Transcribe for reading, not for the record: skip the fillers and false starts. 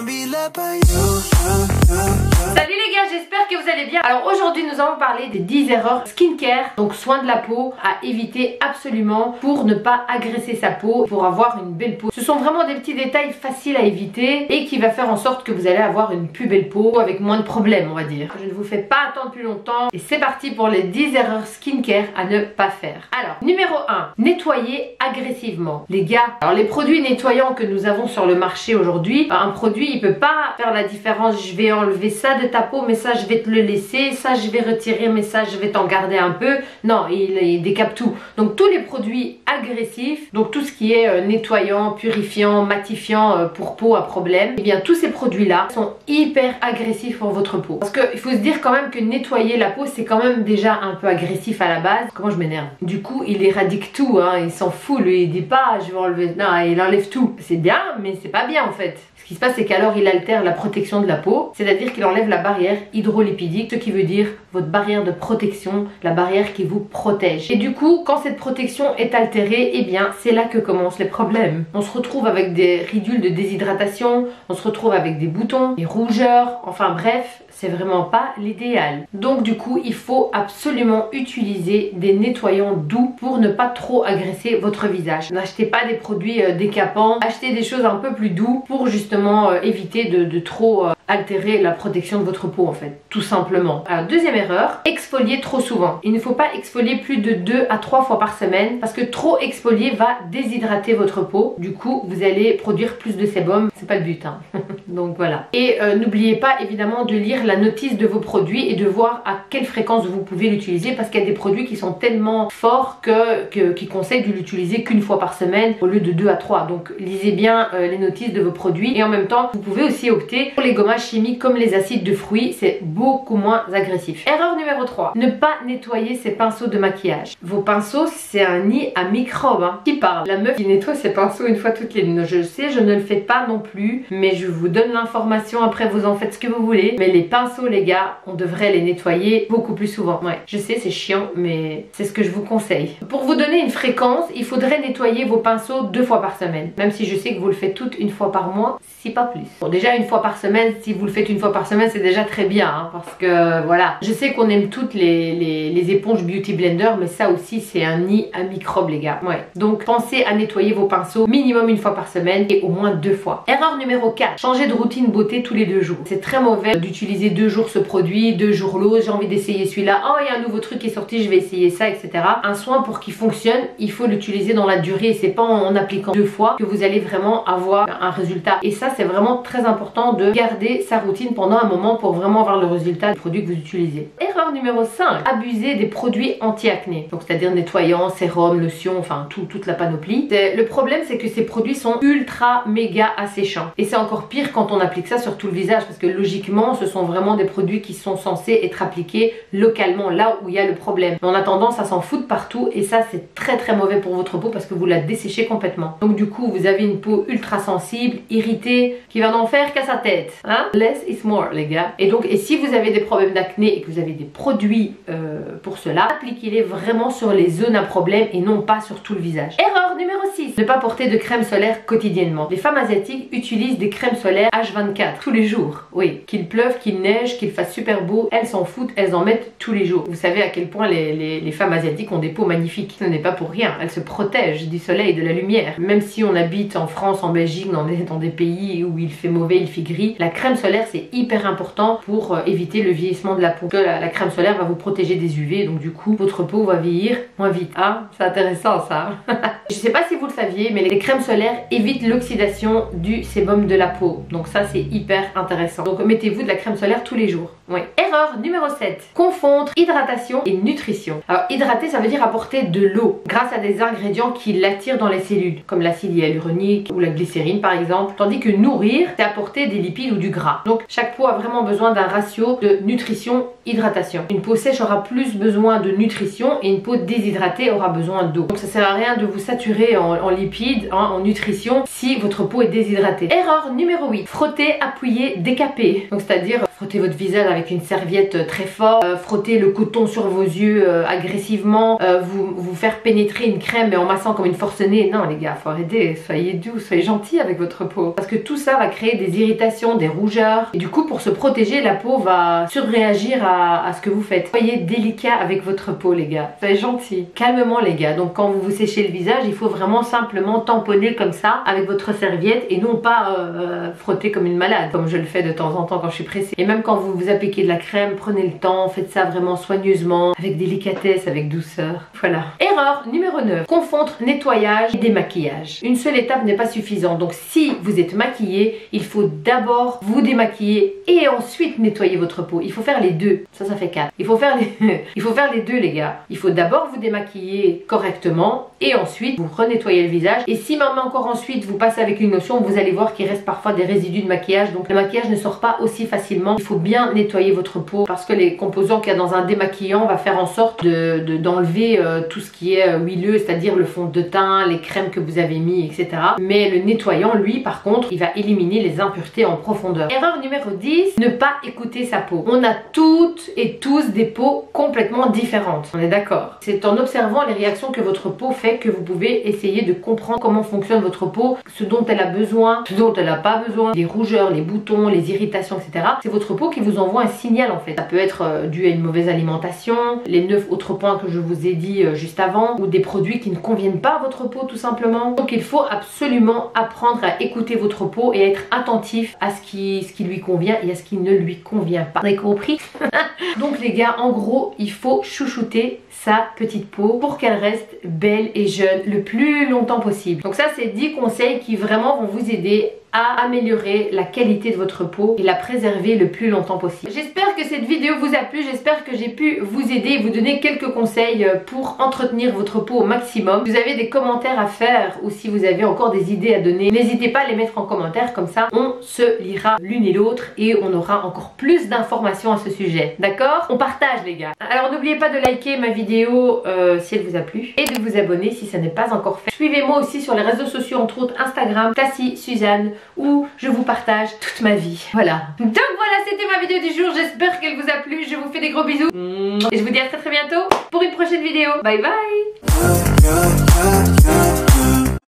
Salut les gars, j'espère que vous allez bien. Alors aujourd'hui nous allons parler des 10 erreurs skincare, donc soins de la peau à éviter absolument pour ne pas agresser sa peau, pour avoir une belle peau. Ce sont vraiment des petits détails faciles à éviter et qui va faire en sorte que vous allez avoir une plus belle peau avec moins de problèmes, on va dire. Je ne vous fais pas attendre plus longtemps et c'est parti pour les 10 erreurs skincare à ne pas faire. Alors numéro 1, nettoyer agressivement. Les gars, alors les produits nettoyants que nous avons sur le marché aujourd'hui, un produit il peut pas faire la différence. Je vais enlever ça de ta peau mais ça je vais te le laisser, ça je vais retirer mais ça je vais t'en garder un peu. Non, il décape tout. Donc tous les produits agressifs, donc tout ce qui est nettoyant, purifiant, matifiant pour peau à problème, et bien tous ces produits là sont hyper agressifs pour votre peau. Parce qu'il faut se dire quand même que nettoyer la peau c'est quand même déjà un peu agressif à la base. Comment je m'énerve. Du coup il éradique tout, hein. Il s'en fout, lui il dit pas je vais enlever, non il enlève tout. C'est bien mais c'est pas bien en fait. Ce qui se passe c'est qu'alors il altère la protection de la peau, c'est-à-dire qu'il enlève la barrière hydrolipidique, ce qui veut dire votre barrière de protection, la barrière qui vous protège. Et du coup quand cette protection est altérée, et bien c'est là que commencent les problèmes. On se retrouve avec des ridules de déshydratation, on se retrouve avec des boutons, des rougeurs, enfin bref, c'est vraiment pas l'idéal. Donc du coup il faut absolument utiliser des nettoyants doux pour ne pas trop agresser votre visage. N'achetez pas des produits décapants, achetez des choses un peu plus doux pour justement éviter de trop altérer la protection de votre peau en fait, tout simplement. Alors deuxième erreur, exfolier trop souvent. Il ne faut pas exfolier plus de 2 à 3 fois par semaine parce que trop exfolier va déshydrater votre peau. Du coup vous allez produire plus de sébum, c'est pas le but hein. Donc voilà. Et n'oubliez pas évidemment de lire la notice de vos produits et de voir à quelle fréquence vous pouvez l'utiliser parce qu'il y a des produits qui sont tellement forts qui conseillent de l'utiliser qu'une fois par semaine au lieu de 2 à 3. Donc lisez bien les notices de vos produits et en même temps vous pouvez aussi opter pour les gommages chimiques comme les acides de fruits, c'est beaucoup moins agressif. Erreur numéro 3, ne pas nettoyer ses pinceaux de maquillage. Vos pinceaux c'est un nid à microbes hein. Qui parle? La meuf qui nettoie ses pinceaux une fois toutes les... Je sais, je ne le fais pas non plus, mais je vous donne l'information, après vous en faites ce que vous voulez. Mais les pinceaux les gars, on devrait les nettoyer beaucoup plus souvent. Ouais, je sais c'est chiant mais c'est ce que je vous conseille. Pour vous donner une fréquence, il faudrait nettoyer vos pinceaux 2 fois par semaine. Même si je sais que vous le faites toutes une fois par mois, si pas plus. Bon déjà une fois par semaine, si vous le faites une fois par semaine c'est déjà très bien hein, parce que voilà. Je sais qu'on aime toutes les éponges Beauty Blender mais ça aussi c'est un nid à microbes les gars. Ouais. Donc pensez à nettoyer vos pinceaux minimum une fois par semaine et au moins 2 fois. Erreur numéro 4, changer de routine beauté tous les 2 jours. C'est très mauvais d'utiliser 2 jours ce produit, 2 jours l'autre, j'ai envie d'essayer celui-là, oh il y a un nouveau truc qui est sorti, je vais essayer ça, etc. Un soin pour qu'il fonctionne, il faut l'utiliser dans la durée et c'est pas en appliquant 2 fois que vous allez vraiment avoir un résultat. Et ça c'est vraiment très important de garder sa routine pendant un moment pour vraiment avoir le résultat du produit que vous utilisez. Erreur numéro 5, abuser des produits anti-acné. Donc c'est-à-dire nettoyant, sérum, lotion, enfin toute la panoplie. Le problème c'est que ces produits sont ultra méga asséchants. Et c'est encore pire quand on applique ça sur tout le visage parce que logiquement ce sont vraiment des produits qui sont censés être appliqués localement là où il y a le problème. Mais on a tendance à s'en foutre partout et ça c'est très très mauvais pour votre peau parce que vous la desséchez complètement. Donc du coup vous avez une peau ultra sensible, irritée, qui va n'en faire qu'à sa tête. Hein? Less is more les gars. Et donc et si vous avez des problèmes d'acné et que vous avez des produits pour cela, appliquez-les vraiment sur les zones à problème et non pas sur tout le visage. Erreur numéro 6, ne pas porter de crème solaire quotidiennement. Les femmes asiatiques utilisent des crèmes solaires H24 tous les jours. Oui, qu'il pleuve, qu'il neige, qu'il fasse super beau, elles s'en foutent, elles en mettent tous les jours. Vous savez à quel point les femmes asiatiques ont des peaux magnifiques. Ce n'est pas pour rien, elles se protègent du soleil et de la lumière. Même si on habite en France, en Belgique, dans des pays où il fait mauvais, il fait gris, la crème solaire c'est hyper important pour éviter le vieillissement de la peau. Que la crème solaire va vous protéger des UV, donc du coup votre peau va vieillir moins vite. Ah, c'est intéressant ça. Je sais pas si vous le saviez, mais les crèmes solaires évitent l'oxydation du sébum de la peau. Donc ça c'est hyper intéressant. Donc mettez-vous de la crème solaire tous les jours. Oui. Erreur numéro 7, confondre hydratation et nutrition. Alors hydrater ça veut dire apporter de l'eau grâce à des ingrédients qui l'attirent dans les cellules comme l'acide hyaluronique ou la glycérine par exemple, tandis que nourrir c'est apporter des lipides ou du gras. Donc chaque peau a vraiment besoin d'un ratio de nutrition hydratation. Une peau sèche aura plus besoin de nutrition et une peau déshydratée aura besoin d'eau. Donc ça sert à rien de vous saturer en lipides, hein, en nutrition si votre peau est déshydratée. Erreur numéro 8, frotter, appuyer, décaper. Donc c'est-à-dire frotter votre visage avec une serviette très fort, frotter le coton sur vos yeux agressivement, vous faire pénétrer une crème mais en massant comme une forcenée. Non les gars, faut arrêter, soyez doux, soyez gentils avec votre peau. Parce que tout ça va créer des irritations, des rougeurs. Et du coup, pour se protéger, la peau va surréagir à ce que vous faites. Soyez délicat avec votre peau les gars, soyez gentils. Calmement les gars, donc quand vous vous séchez le visage, il faut vraiment simplement tamponner comme ça avec votre serviette et non pas frotter comme une malade, comme je le fais de temps en temps quand je suis pressée. Et même quand vous vous appliquez de la crème, prenez le temps, faites ça vraiment soigneusement, avec délicatesse, avec douceur. Voilà. Erreur numéro 9, confondre nettoyage et démaquillage. Une seule étape n'est pas suffisante, donc si vous êtes maquillé, il faut d'abord vous démaquiller et ensuite nettoyer votre peau. Il faut faire les deux, ça fait 4. Il faut faire les deux les gars. Il faut d'abord vous démaquiller correctement et ensuite vous renettoyer le visage. Et si même encore ensuite vous passez avec une lotion, vous allez voir qu'il reste parfois des résidus de maquillage, donc le maquillage ne sort pas aussi facilement. Il faut bien nettoyer votre peau parce que les composants qu'il y a dans un démaquillant va faire en sorte d'enlever tout ce qui est huileux, c'est-à-dire le fond de teint, les crèmes que vous avez mis, etc. Mais le nettoyant, lui, par contre, il va éliminer les impuretés en profondeur. Erreur numéro 10, ne pas écouter sa peau. On a toutes et tous des peaux complètement différentes, on est d'accord. C'est en observant les réactions que votre peau fait que vous pouvez essayer de comprendre comment fonctionne votre peau, ce dont elle a besoin, ce dont elle n'a pas besoin, les rougeurs, les boutons, les irritations, etc. C'est votre peau qui vous envoie un signal en fait. Ça peut être dû à une mauvaise alimentation, les 9 autres points que je vous ai dit juste avant, ou des produits qui ne conviennent pas à votre peau tout simplement. Donc il faut absolument apprendre à écouter votre peau et être attentif à ce qui lui convient et à ce qui ne lui convient pas. Vous avez compris? Donc les gars, en gros, il faut chouchouter sa petite peau pour qu'elle reste belle et jeune le plus longtemps possible. Donc ça, c'est 10 conseils qui vraiment vont vous aider à améliorer la qualité de votre peau et la préserver le plus longtemps possible. J'espère que cette vidéo vous a plu, j'espère que j'ai pu vous aider et vous donner quelques conseils pour entretenir votre peau au maximum. Si vous avez des commentaires à faire ou si vous avez encore des idées à donner, n'hésitez pas à les mettre en commentaire, comme ça on se lira l'une et l'autre et on aura encore plus d'informations à ce sujet. D'accord? On partage les gars. Alors n'oubliez pas de liker ma vidéo si elle vous a plu et de vous abonner si ça n'est pas encore fait. Suivez-moi aussi sur les réseaux sociaux, entre autres Instagram, Tassie Suzanne, où je vous partage toute ma vie. Voilà. Donc voilà, c'était ma vidéo du jour. J'espère qu'elle vous a plu. Je vous fais des gros bisous. Et je vous dis à très bientôt pour une prochaine vidéo. Bye bye.